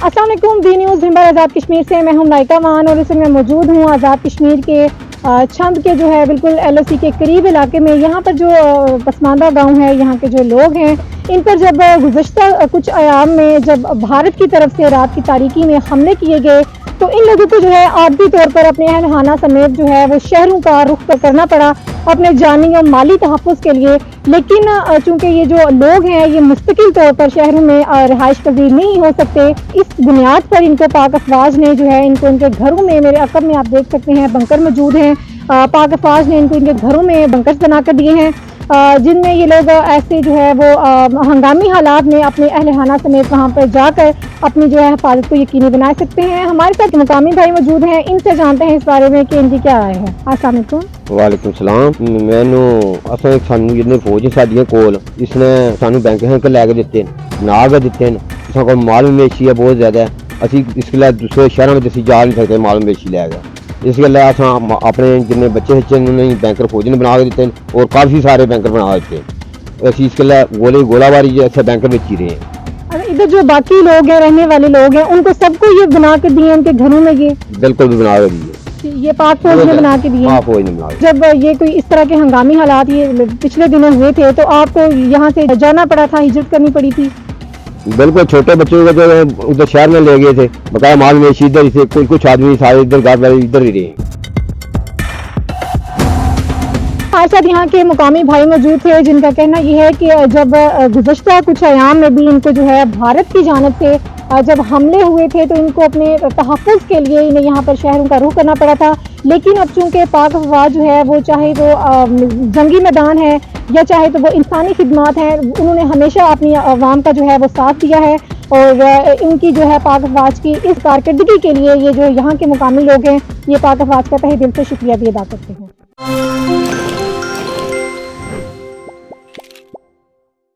अस्सलाम वालेकुम, दी न्यूज़ हिंबर आज़ाद कश्मीर से मैं हूं लाइका मान और इस समय मैं मौजूद हूं आज़ाद कश्मीर के छंद के जो है बिल्कुल LOC के करीब इलाके में। यहाँ पर जो पसमानदा गांव है, यहाँ के जो लोग हैं, इन पर जब गुज़श्ता कुछ अयाम में जब भारत की तरफ से रात की तारीकी में हमले किए गए तो इन लोगों को जो है आर्थिक तौर पर अपने अहल खाना समेत जो है वो शहरों का रुख करना पड़ा अपने जानी और माली तहफ़्फ़ुज़ के लिए। लेकिन चूँकि ये जो लोग हैं ये मुस्तकिल तौर पर शहरों में रिहाइश पजीर नहीं हो सकते, इस बुनियाद पर इनको पाक अफवाज ने जो है इनको इनके घरों में, मेरे अक़ब में आप देख सकते हैं बंकर मौजूद हैं, पाक अफवाज ने इनको इनके घरों में बंकर्स बना कर दिए हैं जिनमें ये लोग ऐसे जो है वो हंगामी हालात में अपने अहल खाना समेत वहाँ पर जाकर अपनी जो है हिफाजत को यकीनी बना सकते हैं। हमारे साथ मुकामी भाई मौजूद हैं, इनसे जानते हैं इस बारे में कि इनकी क्या राय है। अस्सलाम वालेकुम। वालेकुम सलाम। मैनू असल सानू जिन्ने फौज साडियां कोल इसने सानू बैंक हैंक लैके दिते नाग दिते असा को माल मवेशी है बहुत ज्यादा, असी इसके लिए दूसरे शहरों में असी जा नहीं सकते माल मवेशी लैके, इस गल्ला असा अपने जिन्ने बच्चे बच्चे उन्होंने बैंकर फौज ने बना के दिते और काफ़ी सारे बैंकर बना दिते, असी इस गल्ला गोलाबारी जैसे बैंकर बेच ही रहे हैं। इधर जो बाकी लोग हैं, रहने वाले लोग हैं, उनको सबको ये बना के दिए उनके घरों में, ये बिल्कुल भी बना के दिए, ये पाक फौज ने बना के दिए। फौज ने बना के। जब ये कोई इस तरह के हंगामी हालात ये पिछले दिनों हुए थे तो आपको यहाँ से जाना पड़ा था, हिजरत करनी पड़ी थी? बिल्कुल, छोटे बच्चों को जो उधर शहर में ले गए थे, बकाया माल मवेशी इधर ही थे, कुछ आदमी सारे इधर घर वाले इधर ही रहे। हमारे साथ यहाँ के मुकामी भाई मौजूद थे जिनका कहना यह है कि जब गुज़श्ता कुछ अयाम में भी इनको जो है भारत की जानिब से जब हमले हुए थे तो इनको अपने तहफ़्फ़ुज़ के लिए इन्हें यहाँ पर शहरों का रुख करना पड़ा था। लेकिन अब चूँकि पाक अफवाज जो है वो चाहे तो जंगी मैदान है या चाहे तो वो इंसानी खिदमात हैं, उन्होंने हमेशा अपनी आवाम का जो है वो साथ दिया है और इनकी जो है पाक अफवाज की इस कारकर्दगी के लिए ये जो यहाँ के मुकामी लोग हैं ये पाक अफवाज का तहे दिल से शुक्रिया भी अदा करते हैं।